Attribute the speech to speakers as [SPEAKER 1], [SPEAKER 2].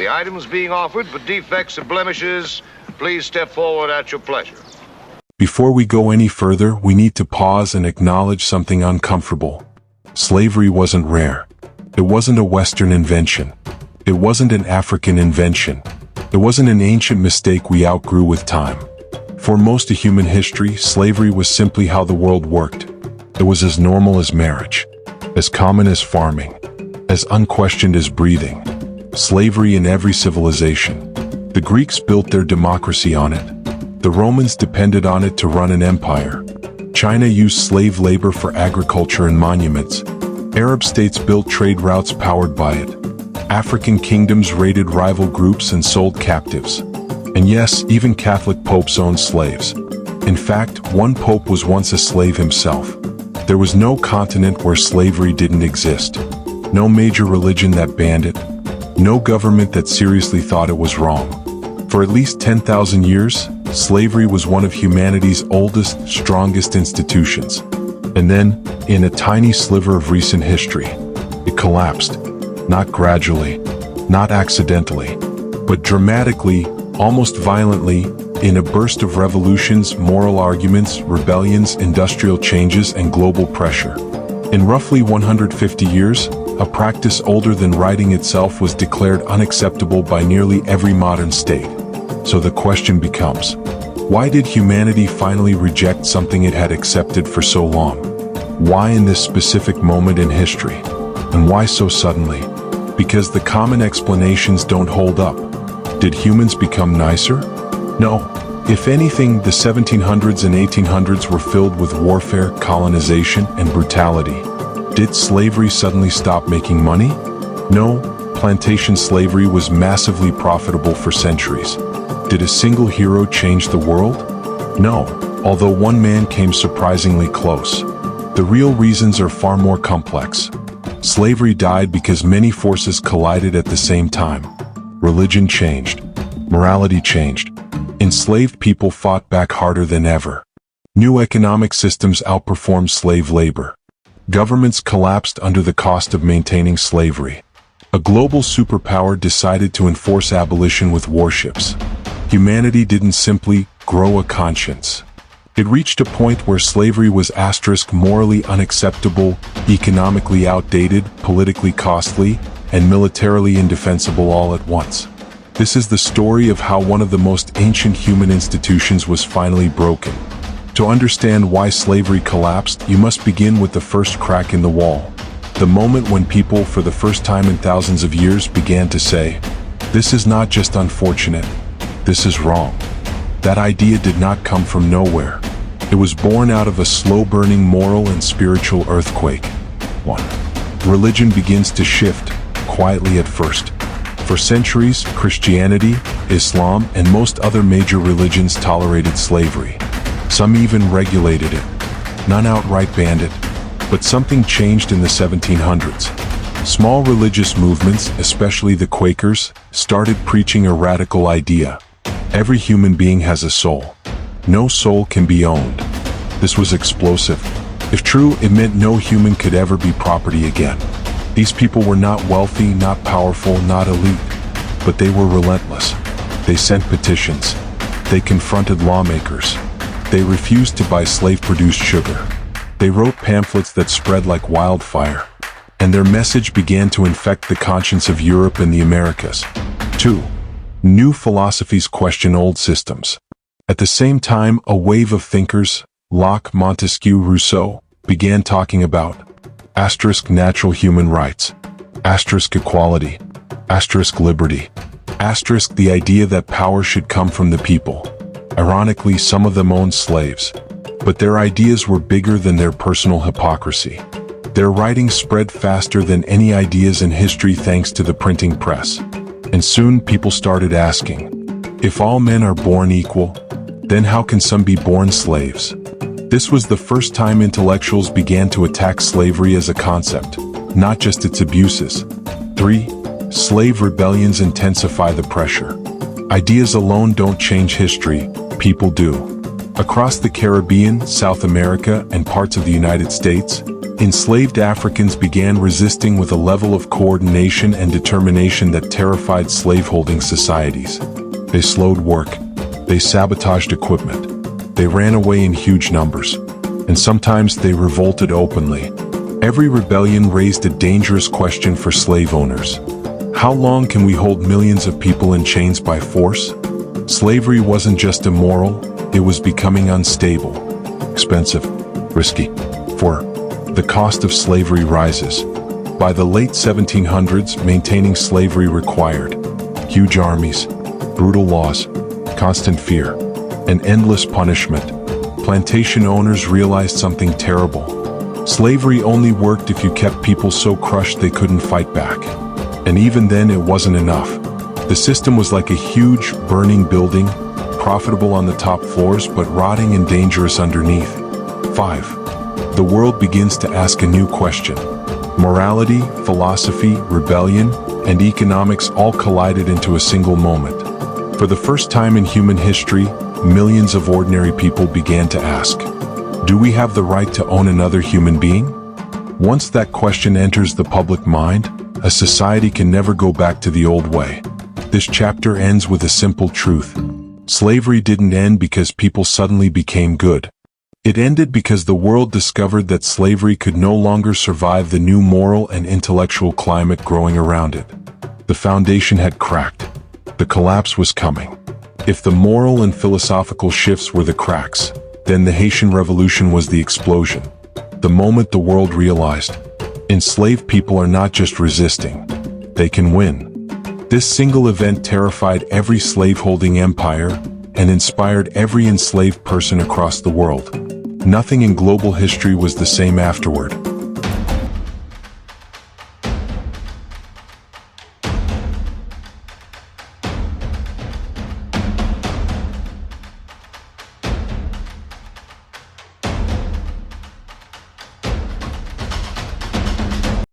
[SPEAKER 1] The items being offered for defects or blemishes, please step forward at your pleasure.
[SPEAKER 2] Before we go any further, we need to pause and acknowledge something uncomfortable. Slavery wasn't rare. It wasn't a Western invention. It wasn't an African invention. It wasn't an ancient mistake we outgrew with time. For most of human history, slavery was simply how the world worked. It was as normal as marriage, as common as farming, as unquestioned as breathing. Slavery in every civilization. The Greeks built their democracy on it. The Romans depended on it to run an empire. China used slave labor for agriculture and monuments. Arab states built trade routes powered by it. African kingdoms raided rival groups and sold captives. And yes, even Catholic popes owned slaves. In fact, one pope was once a slave himself. There was no continent where slavery didn't exist. No major religion that banned it. No government that seriously thought it was wrong. For at least 10,000 years, slavery was one of humanity's oldest, strongest institutions. And then, in a tiny sliver of recent history, it collapsed. Not gradually, not accidentally, but dramatically, almost violently, in a burst of revolutions, moral arguments, rebellions, industrial changes, and global pressure. In roughly 150 years, a practice older than writing itself was declared unacceptable by nearly every modern state. So the question becomes, why did humanity finally reject something it had accepted for so long? Why in this specific moment in history? And why so suddenly? Because the common explanations don't hold up. Did humans become nicer? No. If anything, the 1700s and 1800s were filled with warfare, colonization, and brutality. Did slavery suddenly stop making money? No. Plantation slavery was massively profitable for centuries. Did a single hero change the world? No. Although one man came surprisingly close. The real reasons are far more complex. Slavery died because many forces collided at the same time. Religion changed. Morality changed. Enslaved people fought back harder than ever. New economic systems outperformed slave labor. Governments collapsed under the cost of maintaining slavery. A global superpower decided to enforce abolition with warships. Humanity didn't simply grow a conscience. It reached a point where slavery was morally unacceptable, economically outdated, politically costly, and militarily indefensible all at once. This is the story of how one of the most ancient human institutions was finally broken. To understand why slavery collapsed, you must begin with the first crack in the wall. The moment when people, for the first time in thousands of years, began to say, "This is not just unfortunate, this is wrong." That idea did not come from nowhere. It was born out of a slow-burning moral and spiritual earthquake. 1. Religion begins to shift, quietly at first. For centuries, Christianity, Islam, and most other major religions tolerated slavery. Some even regulated it. None outright banned it. But something changed in the 1700s. Small religious movements, especially the Quakers, started preaching a radical idea. Every human being has a soul. No soul can be owned. This was explosive. If true, it meant no human could ever be property again. These people were not wealthy, not powerful, not elite, but they were relentless. They sent petitions. They confronted lawmakers. They refused to buy slave-produced sugar. They wrote pamphlets that spread like wildfire. And their message began to infect the conscience of Europe and the Americas. 2. New philosophies question old systems. At the same time, a wave of thinkers, Locke, Montesquieu, Rousseau, began talking about natural human rights, equality, liberty, the idea that power should come from the people. Ironically, some of them owned slaves. But their ideas were bigger than their personal hypocrisy. Their writings spread faster than any ideas in history thanks to the printing press. And soon people started asking, if all men are born equal, then how can some be born slaves? This was the first time intellectuals began to attack slavery as a concept, not just its abuses. 3. Slave rebellions intensify the pressure. Ideas alone don't change history, people do. Across the Caribbean, South America, and parts of the United States, Enslaved Africans began resisting with a level of coordination and determination that terrified slaveholding societies. They slowed work, they sabotaged equipment, they ran away in huge numbers, and sometimes they revolted openly. Every rebellion raised a dangerous question for slave owners. How long can we hold millions of people in chains by force? Slavery wasn't just immoral, it was becoming unstable, expensive, risky. For the cost of slavery rises. By the late 1700s, maintaining slavery required huge armies, brutal laws, constant fear, and endless punishment. Plantation owners realized something terrible. Slavery only worked if you kept people so crushed they couldn't fight back. And even then, it wasn't enough. The system was like a huge, burning building, profitable on the top floors but rotting and dangerous underneath. 5. The world begins to ask a new question. Morality, philosophy, rebellion, and economics all collided into a single moment. For the first time in human history, millions of ordinary people began to ask, do we have the right to own another human being? Once that question enters the public mind, a society can never go back to the old way. This chapter ends with a simple truth. Slavery didn't end because people suddenly became good. It ended because the world discovered that slavery could no longer survive the new moral and intellectual climate growing around it. The foundation had cracked. The collapse was coming. If the moral and philosophical shifts were the cracks, then the Haitian Revolution was the explosion. The moment the world realized, enslaved people are not just resisting, they can win. This single event terrified every slaveholding empire and inspired every enslaved person across the world. Nothing in global history was the same afterward.